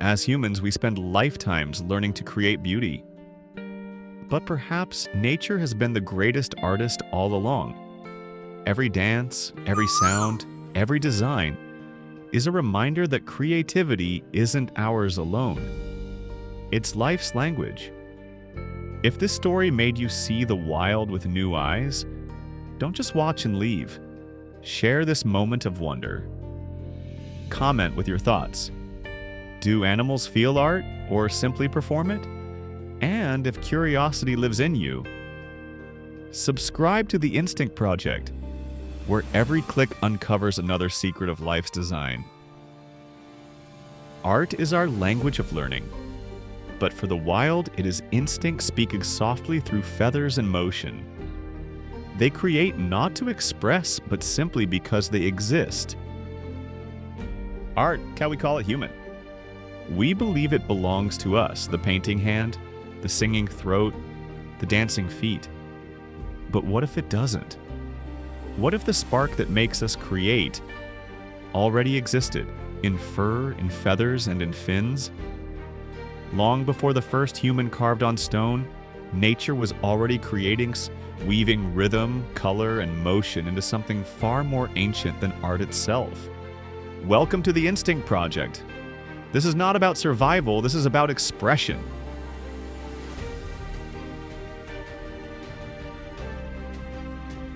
As humans, we spend lifetimes learning to create beauty. But perhaps nature has been the greatest artist all along. Every dance, every sound, every design is a reminder that creativity isn't ours alone. It's life's language. If this story made you see the wild with new eyes, don't just watch and leave. Share this moment of wonder. Comment with your thoughts. Do animals feel art or simply perform it? And if curiosity lives in you, subscribe to the Instinct Project, where every click uncovers another secret of life's design. Art is our language of learning, but for the wild, it is instinct speaking softly through feathers and motion. They create not to express, but simply because they exist. Art, can we call it human? We believe it belongs to us, the painting hand, the singing throat, the dancing feet. But what if it doesn't? What if the spark that makes us create already existed in fur, in feathers, and in fins? Long before the first human carved on stone, nature was already creating, weaving rhythm, color, and motion into something far more ancient than art itself. Welcome to the Instinct Project. This is not about survival, this is about expression.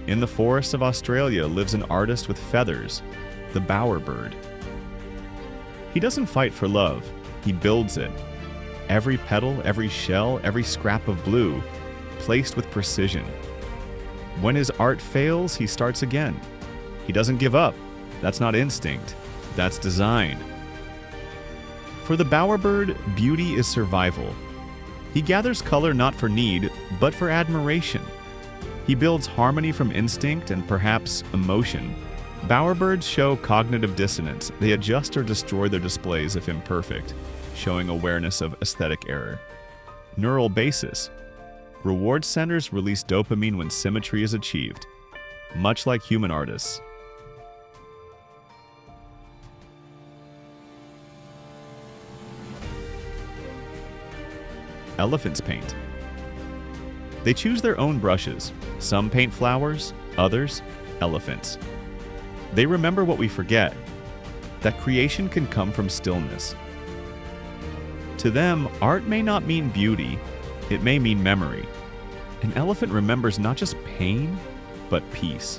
In the forests of Australia lives an artist with feathers, the bowerbird. He doesn't fight for love, he builds it. Every petal, every shell, every scrap of blue, placed with precision. When his art fails, he starts again. He doesn't give up. That's not instinct, that's design. For the bowerbird, beauty is survival. He gathers color not for need, but for admiration. He builds harmony from instinct and perhaps emotion. Bowerbirds show cognitive dissonance. They adjust or destroy their displays if imperfect, showing awareness of aesthetic error. Neural basis. Reward centers release dopamine when symmetry is achieved, much like human artists. Elephants paint. They choose their own brushes. Some paint flowers, others, elephants. They remember what we forget, that creation can come from stillness. To them, art may not mean beauty, it may mean memory. An elephant remembers not just pain, but peace.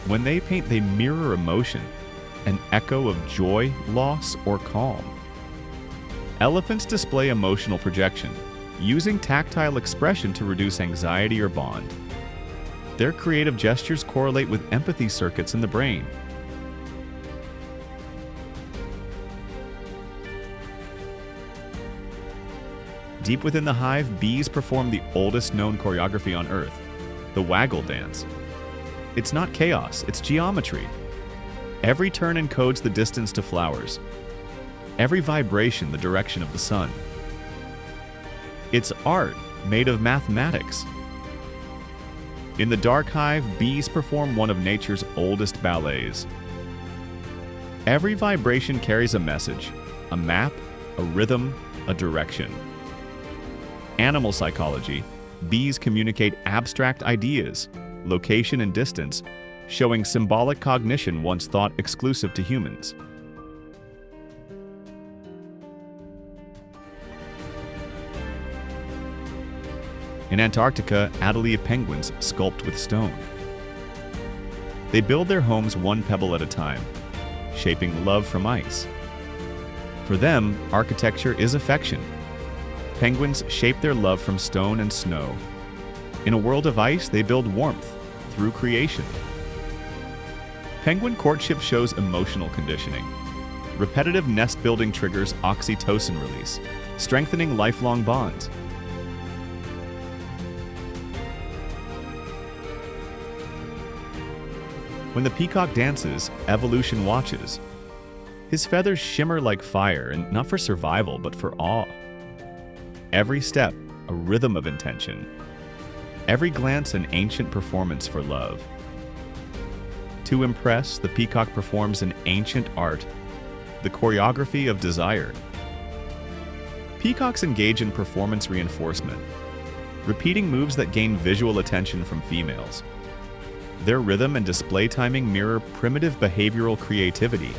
When they paint, they mirror emotion, an echo of joy, loss, or calm. Elephants display emotional projection, using tactile expression to reduce anxiety or bond. Their creative gestures correlate with empathy circuits in the brain. Deep within the hive, bees perform the oldest known choreography on Earth, the waggle dance. It's not chaos, it's geometry. Every turn encodes the distance to flowers. Every vibration the direction of the sun. It's art made of mathematics. In the dark hive, bees perform one of nature's oldest ballets. Every vibration carries a message, a map, a rhythm, a direction. Animal psychology. Bees communicate abstract ideas, location and distance, showing symbolic cognition once thought exclusive to humans. In Antarctica, Adelie penguins sculpt with stone. They build their homes one pebble at a time, shaping love from ice. For them, architecture is affection. Penguins shape their love from stone and snow. In a world of ice, they build warmth through creation. Penguin courtship shows emotional conditioning. Repetitive nest building triggers oxytocin release, strengthening lifelong bonds. When the peacock dances, evolution watches. His feathers shimmer like fire, and not for survival, but for awe. Every step, a rhythm of intention. Every glance, an ancient performance for love. To impress, the peacock performs an ancient art, the choreography of desire. Peacocks engage in performance reinforcement, repeating moves that gain visual attention from females. Their rhythm and display timing mirror primitive behavioral creativity.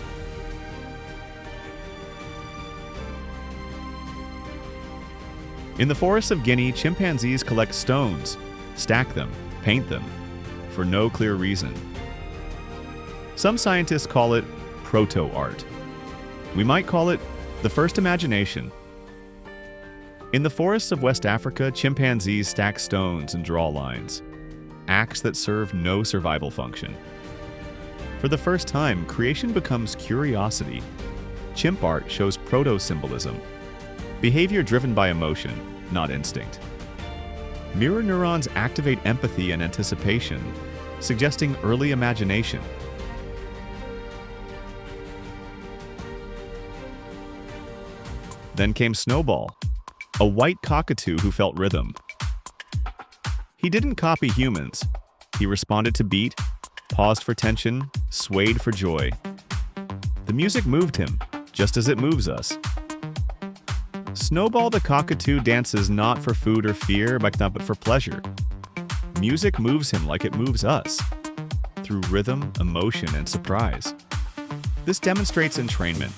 In the forests of Guinea, chimpanzees collect stones, stack them, paint them, for no clear reason. Some scientists call it proto-art. We might call it the first imagination. In the forests of West Africa, chimpanzees stack stones and draw lines, acts that serve no survival function. For the first time, creation becomes curiosity. Chimp art shows proto-symbolism, behavior driven by emotion, not instinct. Mirror neurons activate empathy and anticipation, suggesting early imagination. Then came Snowball, a white cockatoo who felt rhythm. He didn't copy humans. He responded to beat, paused for tension, swayed for joy. The music moved him, just as it moves us. Snowball the cockatoo dances not for food or fear, but for pleasure. Music moves him like it moves us, through rhythm, emotion, and surprise. This demonstrates entrainment,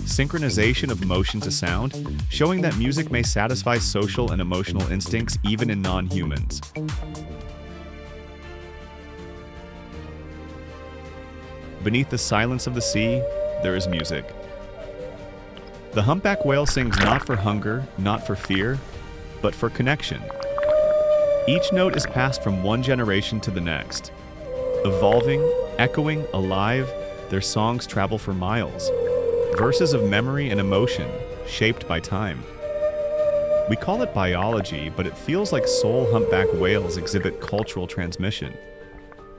synchronization of motion to sound, showing that music may satisfy social and emotional instincts even in non-humans. Beneath the silence of the sea, there is music. The humpback whale sings not for hunger, not for fear, but for connection. Each note is passed from one generation to the next. Evolving, echoing, alive, their songs travel for miles. Verses of memory and emotion, shaped by time. We call it biology, but it feels like soul humpback whales exhibit cultural transmission.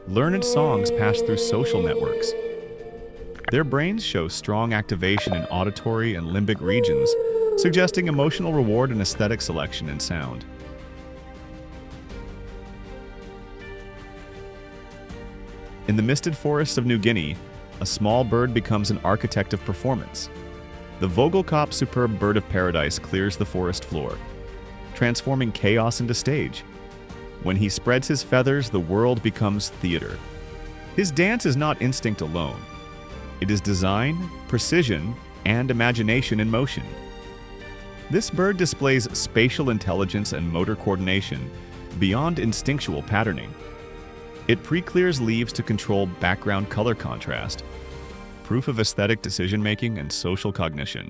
Learned songs pass through social networks. Their brains show strong activation in auditory and limbic regions, suggesting emotional reward and aesthetic selection in sound. In the misted forests of New Guinea, a small bird becomes an architect of performance. The Vogelkop superb bird of paradise clears the forest floor, transforming chaos into stage. When he spreads his feathers, the world becomes theater. His dance is not instinct alone. It is design, precision, and imagination in motion. This bird displays spatial intelligence and motor coordination beyond instinctual patterning. It pre-clears leaves to control background color contrast, proof of aesthetic decision-making and social cognition.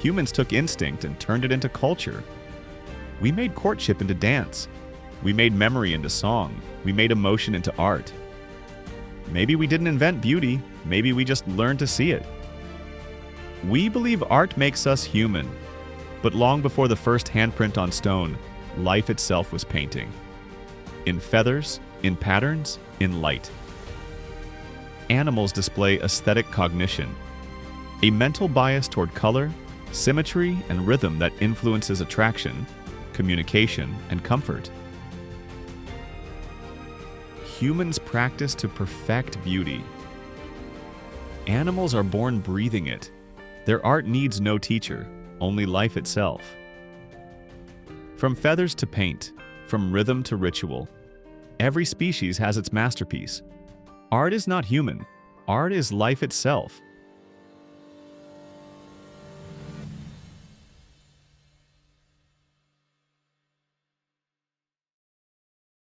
Humans took instinct and turned it into culture. We made courtship into dance. We made memory into song. We made emotion into art. Maybe we didn't invent beauty, maybe we just learned to see it. We believe art makes us human, but long before the first handprint on stone, life itself was painting. In feathers, in patterns, in light. Animals display aesthetic cognition, a mental bias toward color, symmetry, and rhythm that influences attraction, communication, and comfort. Humans practice to perfect beauty. Animals are born breathing it. Their art needs no teacher, only life itself. From feathers to paint, from rhythm to ritual, every species has its masterpiece. Art is not human. Art is life itself.